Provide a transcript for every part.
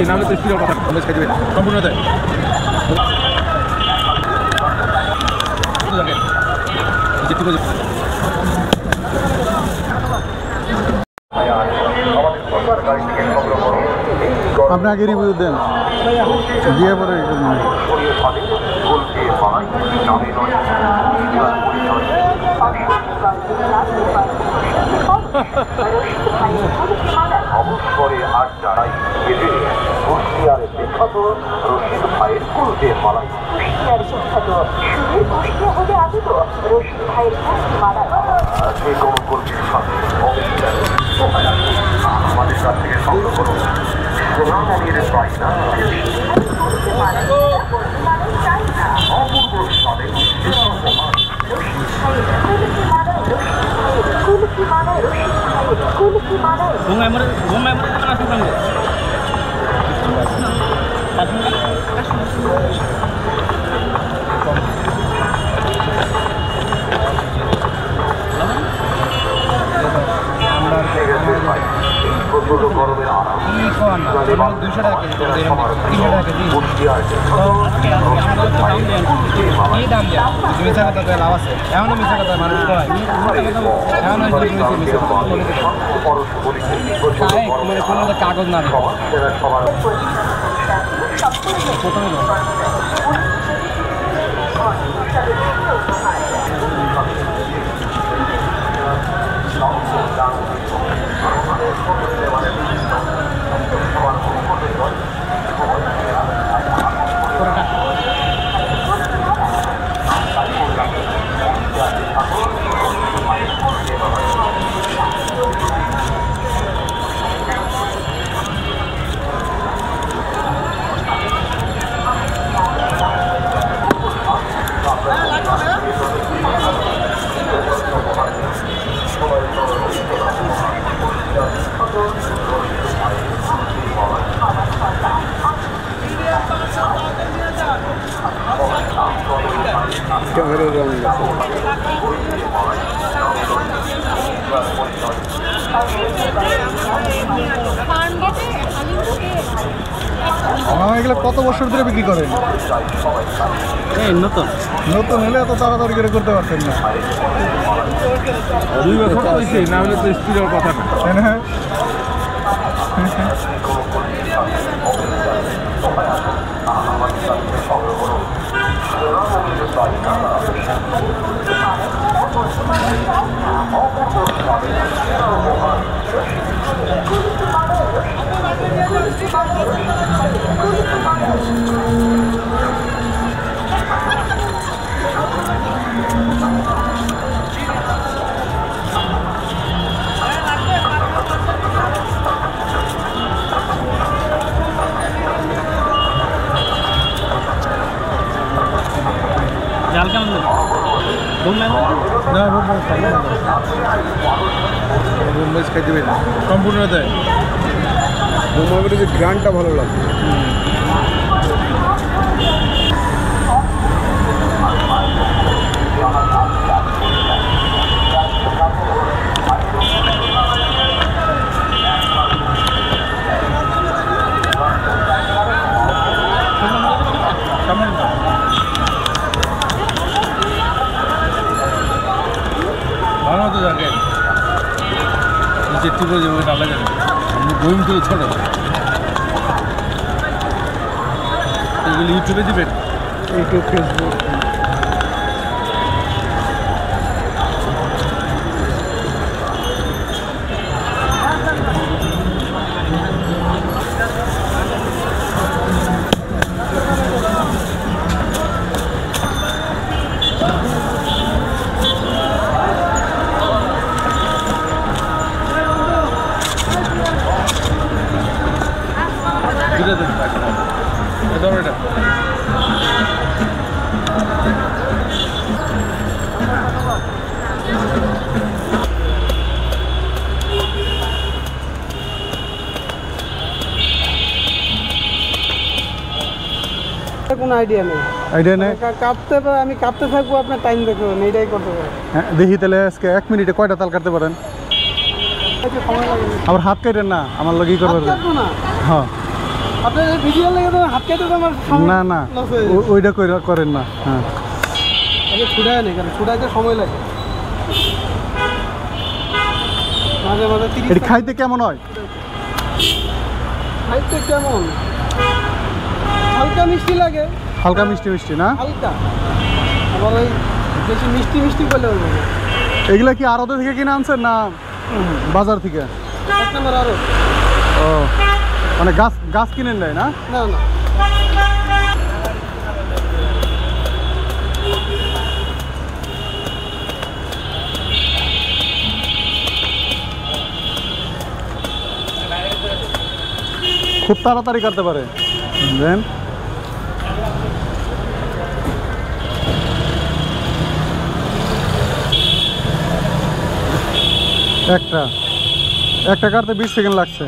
নামলে তো স্পিডের কথা কলেজ খাই দেবে সম্পূর্ণ দেয় আপনি আগে রিভিউ দেন দিয়ে পরে অবসরে আর যারাই কুষ্টিয়ার বিখ্যাত রশিদ ভাইয়ের কুলফির মালাই কুষ্টিয়ার বিখ্যাত সুদূর কুষ্টিয়া হতে আগত রশিদ ভাইয়ের কুলফি মালা যে কোনো কুলফির সাথে আমাদের কাছ থেকে সংগ্রহ করুন সোনামণির পাইনা অপূর্ব স্বাদে কুলফি মালা রশিদ ভাইয়ের কুলফি মালা গরমের আরাম 200 টাকা কেজি 300 টাকা কেজি লাভ আছে এমনও মিশা কথা মানুষ কয় কোনো কাগজ না এগুলো কত বছর ধরে বিক্রি করেন? নতুন নতুন হলে এত তাড়াতাড়ি করে করতে পারতেন না 2 বছর হয়েছে না হলে তো স্পিডের কথা না তাই না জাল কেমন না বোম্বাই খাই দেবেন সম্পূর্ণ দেয় বোম্বাইয়ের যে গ্রানটা ভালো লাগে ভালো মতো দেখেন যেটুকু যেভাবে ডালা যাবে আপনি বইম তো ছোটো এগুলো ইউটিউবে দিবেন ইউটিউব ফেসবুক এটা কোনো আইডিয়া নেই। আইডিয়া নেই? আমি কাঁপতে থাকবো, আপনার টাইম দেখবেন, এইটাই করতে পারেন। হ্যাঁ দেখি তাহলে আজকে 1 মিনিটে কয়টা তাল কাটতে পারেন? আবার হাত কাটেন না, আমার লোক ই করবেন না। হ্যাঁ আপনার ভিডিও লেগে তো হাত কেটে তো আমার না না ওইটা করেন না। হ্যাঁ আগে ছুটায় নেই, কারণ ছুটাইতে সময় লাগে মাঝে মাঝে। এটা খাইতে কেমন হয়? খাইতে কেমন? হালকা মিষ্টি লাগে। হালকা মিষ্টি মিষ্টি না? হালকা, আবার ওই বেশি মিষ্টি মিষ্টি করলে হবে। এগুলা কি আড়ত থেকে কিনে আনছেন না বাজার থেকে? 1 নম্বর আরো। ও মানে গাছ কিনেন দেয় না? না না, খুব তাড়াতাড়ি কাটতে পারে। দেন একটা কাটতে 20 সেকেন্ড লাগছে।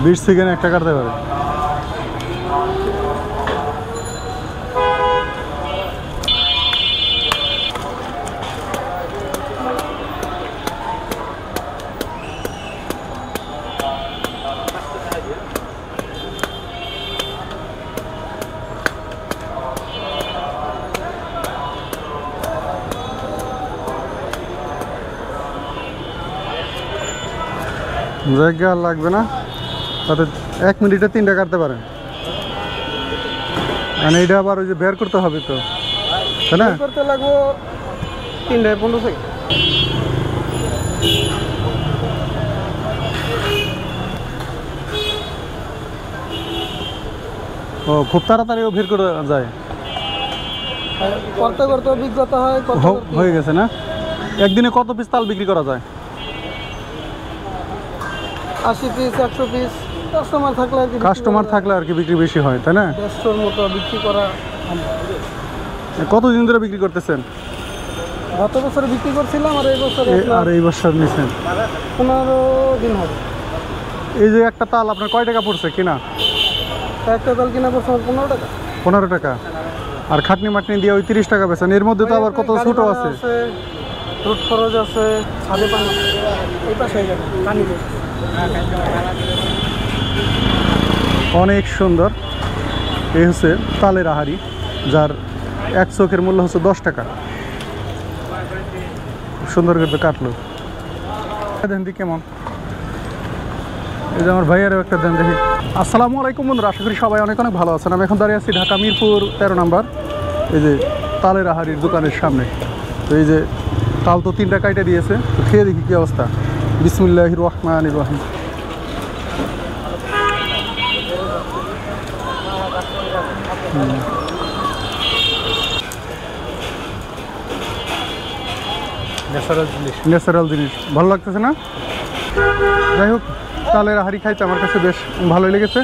বিশ সেকেন্ড একটা কাটতে পারে। জায়গা আর লাগবে না, তাতে 1 মিনিটে 3টা কাটতে পারেন। মানে এটা আবার ওই যে বের করতে হবে তো, তাই না? করতে লাগবো 3-15 সেকেন্ড। ও খুব তাড়াতাড়িও বের করে যায়। করতে করতে অভিজ্ঞতা হয়। হয়ে গেছে না? একদিনে কত পিস তাল বিক্রি করা যায়? 80 পিস 100 পিস কাস্টমার থাকলে আর কি। কাস্টমার থাকলে আর কি বিক্রি বেশি হয়, তাই না? 150-র মতো বিক্রি করা। কতদিন ধরে বিক্রি করতেছেন? গত বছর বিক্রি করছিলাম, আর এই বছর নিচ্ছেন 15 দিন হবে। এই যে একটা তাল আপনার কয় টাকা পড়ছে কিনা? একটা তাল কিনা পড়ছে 15 টাকা। 15 টাকা। আর খাটনি মাটনি দিয়ে ওই 30 টাকা বেচেন। এর মধ্যে তো আবার কত ছোট আছে, রুট খরচ আছে, ছাদে পানি এই পাশে পানি। অনেক সুন্দর। এই হচ্ছে তালের আহারি, যার এক চোখের মূল্য হচ্ছে 10 টাকা। সুন্দর করে কাটলো। দেন দি কেমন? এই যে আমার ভাইয়ারও একটা দেন দেখি। আসসালামু আলাইকুম বন্ধুরা, আশা করি সবাই অনেক অনেক ভালো আছেন। আমি এখন দাঁড়িয়ে আছি ঢাকা মিরপুর 13 নম্বর এই যে তালের আহারির দোকানের সামনে। তো এই যে তাল তো 3টা কাইটে দিয়েছে, তো খেয়ে দেখি কী অবস্থা। বিসমিল্লাহির রহমানির রহিম। ন্যাচারাল জিনিস ভালো লাগতেছে না? যাই হোক, তালের আহারি খাইতে আমার কাছে বেশ ভালোই লেগেছে।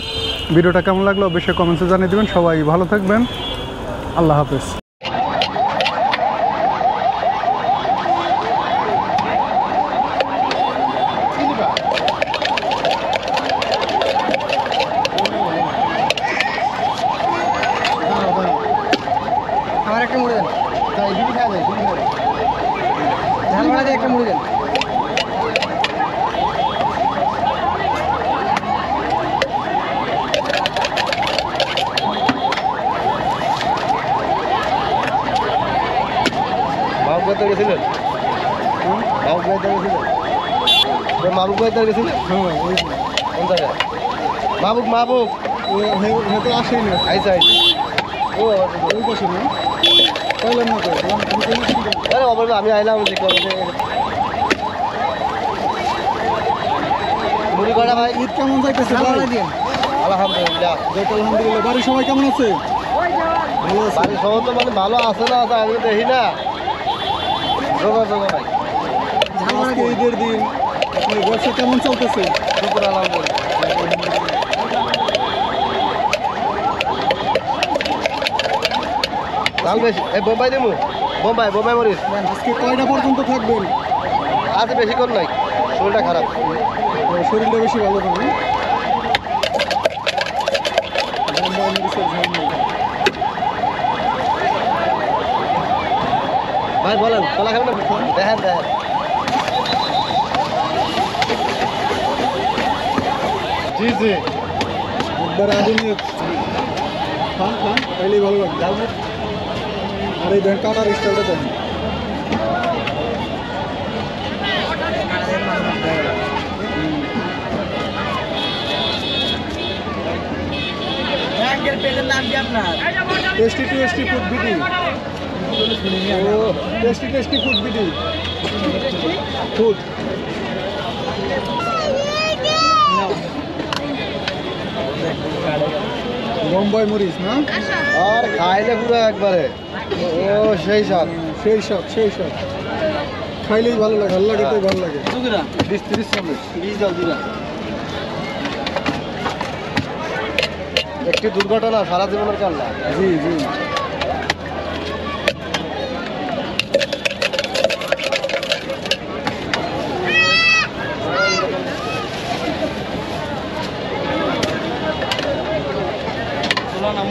ভিডিওটা কেমন লাগলো অবশ্যই কমেন্টসে জানিয়ে দেবেন। সবাই ভালো থাকবেন, আল্লাহ হাফেজ। আমার একটা মুড়ি দেন, ঝাল ভাড়া দিয়ে একটা মুড়ি দেন। গেছিলেন মাবুক ভাই গেছিলেন? কোন জায়গায়? মাবুক তো আসেনি আইসা ও ওই পাশে না, পাইলাম না তো। আরে অবশ্যই আমি আইলাম মুড়ি কটা ভাই? ঈদ কেমন যাইতেছে? আলহামদুলিল্লাহ। আলহামদুলিল্লাহ। বাড়ির সবাই কেমন আছে? বাড়ির সবাই তো মানে ভালো আছে না, আমি দেখি না। ভাই ঈদের দিন আপনার ব্যবসা কেমন চলতেছে? শুকুর আলহামদুলিল্লাহ। চাল বেশি এই বোম্বাই দিমু বোম্বাই মরিচ আজকে কয়টা পর্যন্ত থাকবেন? আজ বেশি কর নাই শরীরটা খারাপ শরীরটা বেশি ভালো না? বোম্বাই মরিচের ঝাল নেই। ভাই বলেন কলা খাবেন না? দেখেন জি জি একবার আধুনিক খান তাইলেই ভালো লাগবে। আর এই দেন কাটার স্টাইলটা দেন। Tasty food BD. ও tasty food BD food. Bombay মরিচ না? আর খাইলে পুরো একবারে ও সেই স্বাদ খাইলেই ভালো লাগে, ভালো লাগে তো ভালো লাগে। 20-30 চামচ জল দিলাম। একটি দুর্ঘটনা সারা জীবনের কান্না। জি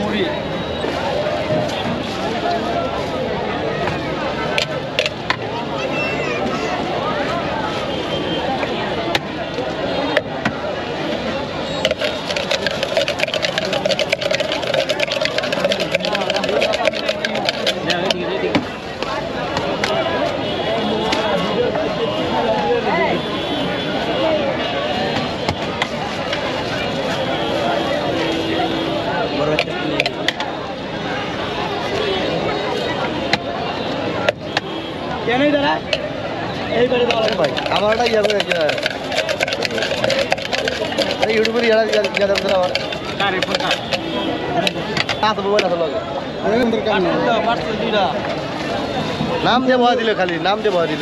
মুড়ি কেনই দাঁড়া এইবারে দাঁড়া ভাই আমার একটা ইয়ে করে ইউটিউবের ইয়ারা আমার আরে ফোন কাট কাছে মোবাইল আছে লগে দরকার নেই। পার্সেল দুইটা নাম দিয়ে ভয় দিল খালি নাম দিয়ে ভয় দিল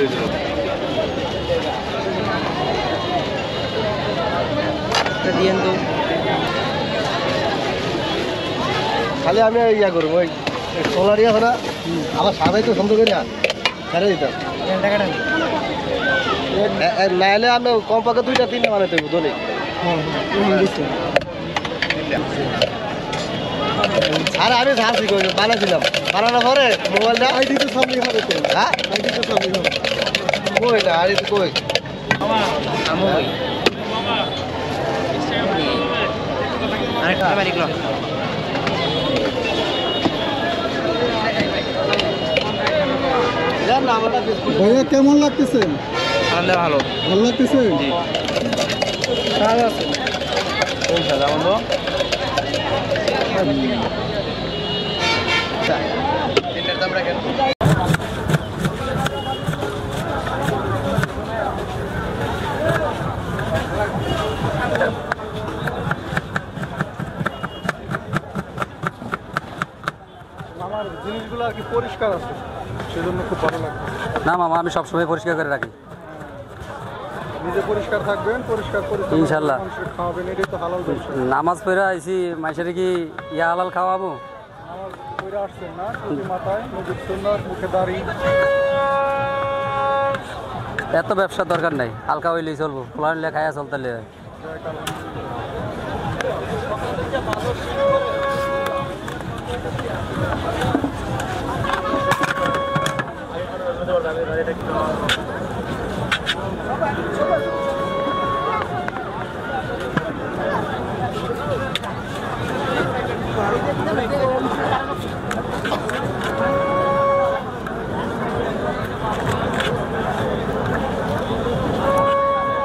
দিয়েন তো খালি আমি ইয়া করবো ওই সোলার ইয়া না আমার সাদাই তো সুন্দর করি না ছেড়ে দিতাম টাকাটা নাহলে আমি কমপক্ষে 2-3টা বানাতে দেবো দোলে আর আমি সাহসি করি বানাইছিলাম বানানোর পরে মোবাইলটা আইডি তো সামনে হবে তো। হ্যাঁ আইডি তো সামনে হবে। কই না আর কই আরেকটা বাড়ি গেল জান না আমারটা বিস্কুট ভাইয়া কেমন লাগতেছে? আনন্দ ভালো ভালো লাগতেছে? জি স্বাদ আছে। কোন সাদা বন্ধু তিনটার দাম রাখেন আমার জিনিসগুলো আর কি পরিষ্কার আছে, সেজন্য খুব ভালো লাগে। না মামা, আমি সবসময় পরিষ্কার করে রাখি। নিজে পরিষ্কার থাকবেন, পরিষ্কার পরিচ্ছন্ন ইনশাল্লাহ। মানুষের খাওয়াবেন, এটাই তো হালাল ব্যবসা। নামাজ পড়ে আইসি, মাইসের কি ইয়া হালাল খাওয়াবো? আমার কইরা আসছেন না, টুপি মাথায়, নবীর সুন্নাত, মুখে দাড়ি। এত ব্যবসার দরকার নাই, হালকা হইলেই চলবো। ফলান লেখায় চলতে লে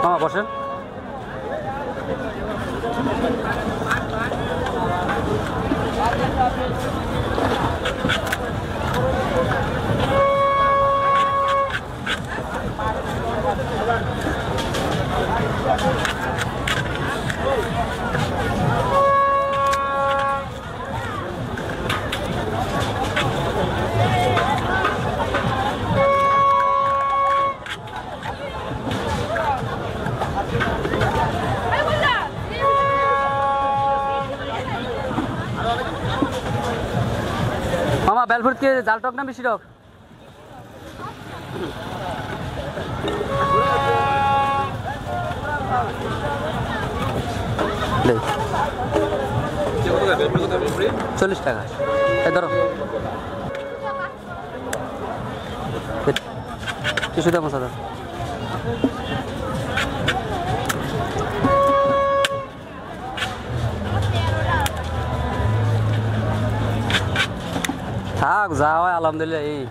মামা বসেন। মামা বেলফুট কি জাল টক না মিষ্টি টক? দেখ 40 টাকা। এই ধরো কিছুটা মশা দাও। থাক যা হয় আলহামদুলিল্লাহ। এই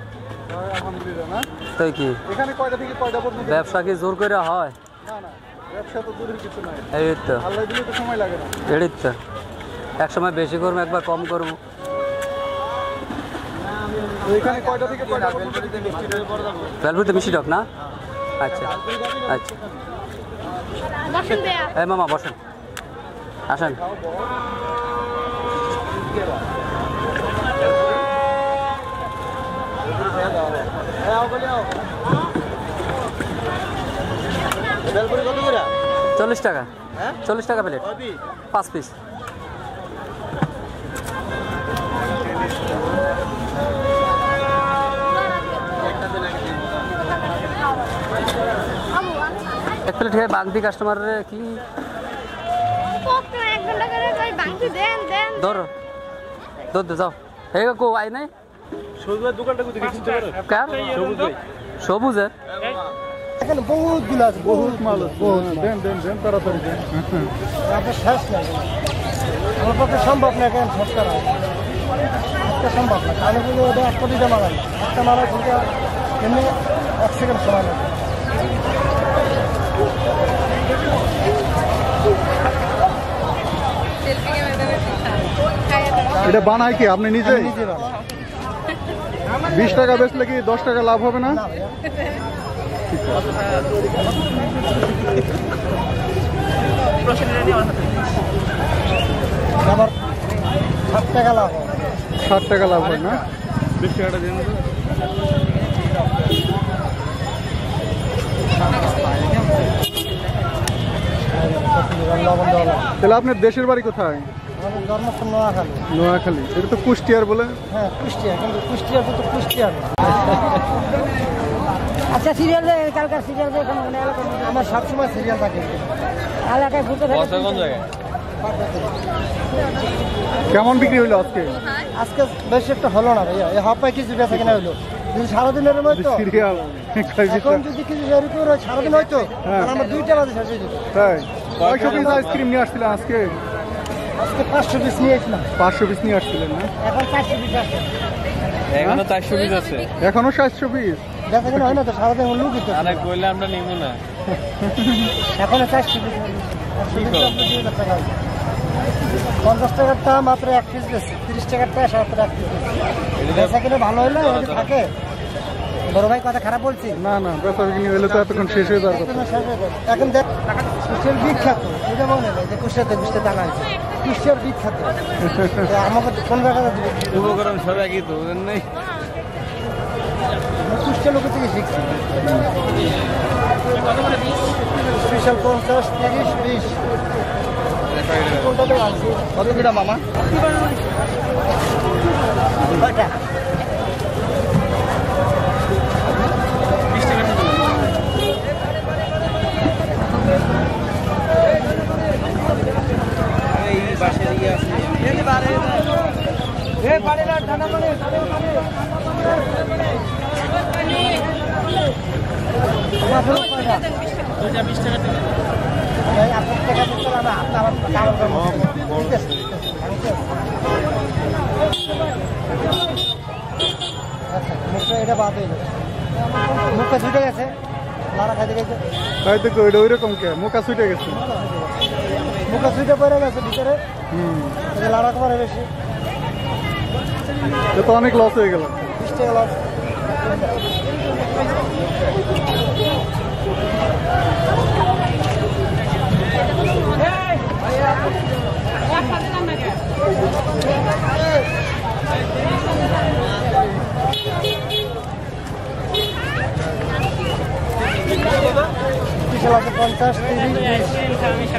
আলহামদুলিল্লাহ না। তো কি এখানে কয়টা থেকে কয়টা পর্যন্ত? ব্যবসা কি জোর করে হয়? না না, ব্যবসা তো দূরের কিছু নাই। এই তো আল্লাহ দিলে তো সময় লাগে না। এটাই তো, এক সময় বেশি করবো একবার কম করবো। তো এখানে কয়টা থেকে কয়টা পর্যন্ত? বেলফুটে মিষ্টি টক না? আচ্ছা আচ্ছা। এই মামা বসেন, আসেন। বেলপুরি কত করে? 40 টাকা। হ্যাঁ 40 টাকা প্লেট, 5 পিস। এক প্লেট খেয়ে বাগদি কাস্টমারের কি ধরো দুধ যাও। হে কো আই নাই সবুজের দোকানটা কোথায় গেছিস? কার সবুজে এখানে বহুত গুলো আছে, বহুত মাল আছে। দেন দেন দেন তাড়াতাড়ি দেন। আপনার শেষ নাই, আমার পক্ষে সম্ভব না এখানে শেষ করা একটা সম্ভব না। আমি বলি ওটা একটা দুইটা মারাই, একটা মারাই কিন্তু এমনি 1 সেকেন্ড সময় লাগে। এটা বানায় কি আপনি নিজে? নিজে বানাই। 20 টাকা বেচলে কি 10 টাকা লাভ হবে না? না ভাইয়া, আবার 60 টাকা লাভ হয়। 60 টাকা লাভ হয় না? 20 টাকাটা দিয়ে নেবে। লবণ দেওয়া লাগে। তাহলে আপনার দেশের বাড়ি কোথায়? আমাদের ধর্মস্থল নোয়াখালী। নোয়াখালী। এটা তো কুষ্টিয়ার বলে। হ্যাঁ কুষ্টিয়া, কিন্তু কুষ্টিয়ার তো কুষ্টিয়ার না। আচ্ছা সিরিয়াল দেয়, কালকার সিরিয়াল দেয় এখানে আমার সবসময় সিরিয়াল থাকে। এলাকায় ঘুরতে থাকে। কেমন বিক্রি হইলো আজকে? আজকে বেশি একটা হলো না ভাইয়া, এই হাফায় কিছু বেচা কিনা হইলো। যদি সারাদিনের মতো সিরিয়াল এখন যদি কিছু দেরি করে সারাদিন হয়তো, হ্যাঁ। আর আমার 2টা বাজে শেষ হয়ে যেত। তাই 500 পিস আইসক্রিম নিয়ে আসছিলেন আজকে? আজকে 500 পিস নিয়েছিলাম, 500 পিস নিয়ে আসছিলেন না? এখন 400 পিস আছে। এখনো 400 পিস আছে। এখনো 700 পিস? বেচা কিনা হয় না তো, সারাদিন লোক দিত। আরে কইলে আমরা নিব না। এখন 400 পিস। 50 টাকার টা মাত্র 1 পিস বেশি, 30 টাকার টা মাত্র 1 পিস বেশি। বেচা কিনা ভালো হইলে যদি থাকে। বড় ভাই কথা খারাপ বলছি না না, বেচা বিক্রি হইলে তো এতক্ষণ শেষ হয়ে যাওয়ার কথা। এখন দেখ কুষ্টিয়ার বিখ্যাত, এটা মনে হয় যে কুষ্টিয়াতে কুষ্টিয়া টাকা আছে, কুষ্টিয়ার বিখ্যাত। আমাকে 15 টাকা দিবে। উপকরণ সব একই তো নেই। কুষ্টিয়া লোকের থেকে শিখছি। স্পেশাল 50, 30, 20 কোনটাতে আছে? কত কিটা মামা? কয়টা? এটা বাদ হয়ে গেছে, মুখটা ছুটে গেছে, লাড়া খাইতে গেছে। তাই তো কই, ওই রকম কে মুখা ছুটে গেছে। মুখটা ছুটে পড়ে গেছে ভিতরে, লাড়া কমারে বেশি। এটা তো অনেক লস হয়ে গেল। 20 টাকা লস। আছে 50, 30, 20।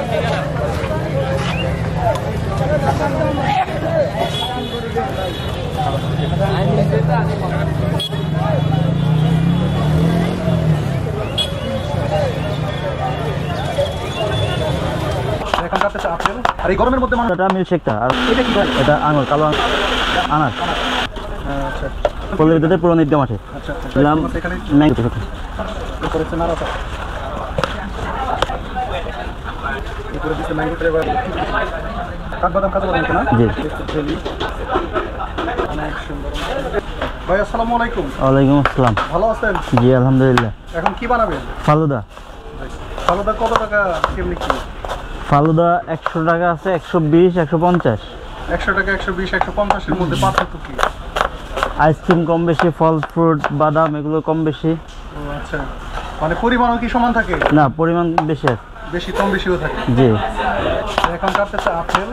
এখন কাটতেছে আপেল। আর এই গরমের মধ্যে মানুষ এটা মিল্কশেকটা আর এটা কি ভাই? এটা আঙুর কালো আনার আচ্ছা পল্লী বিদ্যুতের পুরনো ঈদগাহ মাঠে আচ্ছা আচ্ছা। দিলাম এখানে ম্যাঙ্গো করেছে নারাটা। এরপরে দিচ্ছে ম্যাঙ্গো ফ্লেভার, কাঠবাদাম কাজু বাদাম না? জি। জেলি। অনেক সুন্দর। ভাই আসসালামু আলাইকুম। ওয়ালাইকুম আসসালাম। ভালো আছেন? জি আলহামদুলিল্লাহ। এখন কি বানাবেন? ফালুদা ফালুদা কত টাকা কেমনি কি? ফালুদা 100 টাকা আছে, 120, 150। 100 টাকা, 120, 150 এর মধ্যে পার্থক্য কি? আইসক্রিম কম বেশি, ফল ফ্রুট বাদাম এগুলো কম বেশি। ও আচ্ছা, মানে পরিমাণও কি সমান থাকে? না, পরিমাণ বেশি আছে। বেশি কম বেশিও থাকে। জি। এখন কাটতেছে আপেল।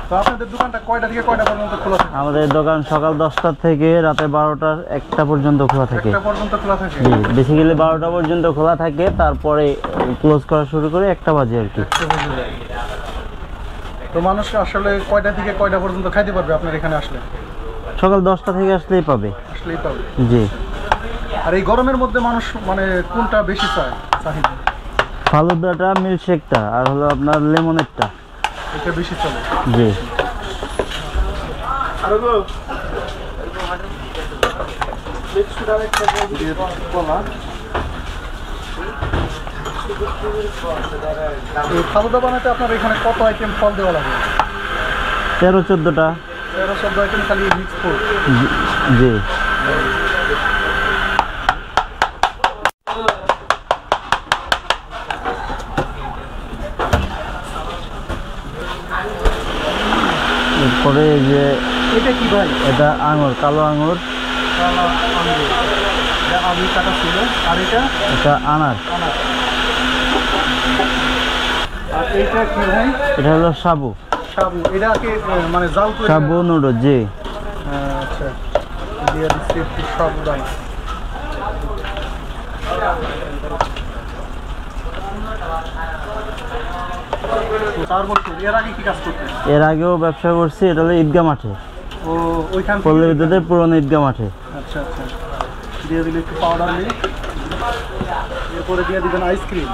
তো আপনাদের দোকানটা কয়টা থেকে কয়টা পর্যন্ত খোলা থাকে? আমাদের দোকান সকাল 10টা থেকে রাতে 12টার 1টা পর্যন্ত খোলা থাকে। 1টা পর্যন্ত খোলা থাকে। জি, বেসিক্যালি 12টা পর্যন্ত খোলা থাকে, তারপরে ক্লোজ করা শুরু করে 1টা বাজে আর কি। তো মানুষ আসলে কয়টা থেকে কয়টা পর্যন্ত খাইতে পারবে আপনার এখানে আসলে? সকাল 10টা থেকে আসলেই পাবে। আসলেই পাবে। জি। আর এই গরমের মধ্যে মানুষ মানে কোনটা বেশি চায় চাহিদা? ফালুদাটা, মিল্কশেকটা আর হলো আপনার লেমনেরটা। এটা বেশি চলে। জি। কলা। এই ফালুদা বানাতে আপনার এখানে কত আইটেম ফল দেওয়া লাগে? 13-14টা। 13-14 আইটেম খালি মিক্স ফুড। জি। এরপরে এই যে এটা কি ভাই? এটা আঙুর, কালো আঙুর। কালা আঙ্গুর। এটা আলু কাটা ছিল। আর এটা এটা আনার। আনার। আর এইটা কি ভাই? এটা হলো সাবু। সাবু। এটা কি মানে জাল করে? সাবু নুডল। জি। আচ্ছা, দিয়ে দিচ্ছি একটু সাবুদানা। চার বছর। এর আগে কি কাজ করতেন? এর আগেও ব্যবসা করছি, এটা হলো ঈদগাহ মাঠে, ও ওইখান পল্লী থেকে? বিদ্যুতের পুরনো ঈদগাহ মাঠে। আচ্ছা আচ্ছা, দিয়ে দিলে একটু পাউডার মিল্ক। এরপরে দিয়ে দিবেন আইসক্রিম।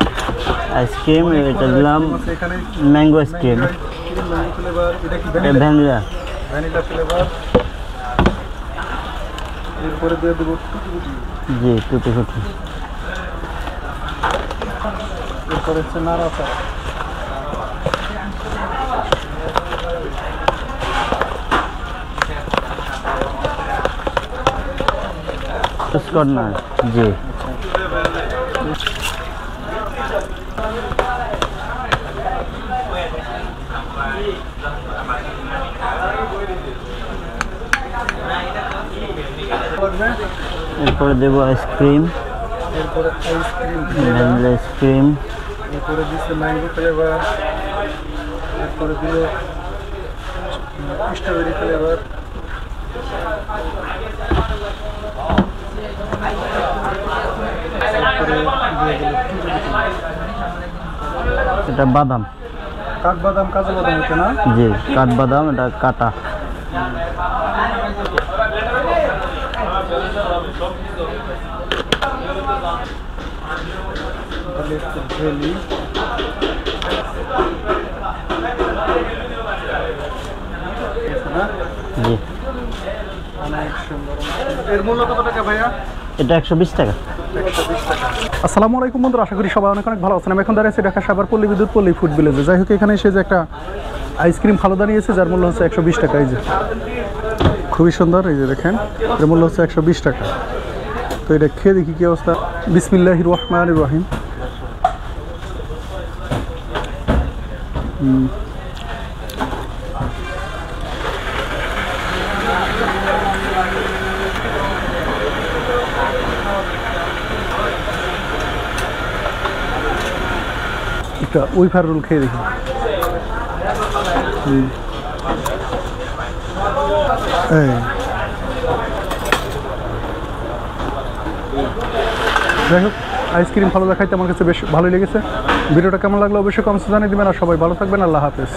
আইসক্রিম এটা দিলাম এখানে ম্যাঙ্গো আইসক্রিম। Mango flavour. এটা কি এটা ভ্যানিলা। Vanilla flavour. এরপরে দিয়ে দেবো জি, টুটি ফুটি। এরপরে হচ্ছে নাড়াটা। কর্নার। জি। এরপরে দেবো আইসক্রিম, এরপরে আইসক্রিম। Vanilla ice cream. এরপরে দিচ্ছে ম্যাঙ্গো ফ্লেভার। এরপরে দিল স্ট্রবেরি ফ্লেভার। এরপরে দিয়ে দিল এটা বাদাম। কাঠবাদাম কাজু বাদাম হচ্ছে না? জি, কাঠবাদাম, এটা কাটা। তাহলে একটু জেলি। জি। অনেক সুন্দর। এর মূল্য কত টাকা ভাইয়া? এটা 120 টাকা। 120 টাকা। আসসালামু আলাইকুম বন্ধুরা, আশা করি সবাই অনেক অনেক ভালো আছেন। আমি এখন দাঁড়িয়ে আছি ঢাকা সাভার পল্লী বিদ্যুৎ পল্লী ফুড ভিলেজে। যাই হোক, এখানে এসে যে একটা আইসক্রিম ফালুদা নিয়েছে, যার মূল্য হচ্ছে 120 টাকা। এই যে খুবই সুন্দর, এই যে দেখেন, এর মূল্য হচ্ছে 120 টাকা। তো এটা খেয়ে দেখি কি অবস্থা। বিসমিল্লাহির রহমানির রহিম। একটা উইফার রোল খেয়ে দেখি। এই যাই হোক, আইসক্রিম ভালো দেখাইতে আমার কাছে বেশ ভালোই লেগেছে। ভিডিওটা কেমন লাগলো অবশ্যই কমেন্টে জানিয়ে দিবেন। আর সবাই ভালো থাকবেন। আল্লাহ হাফেজ।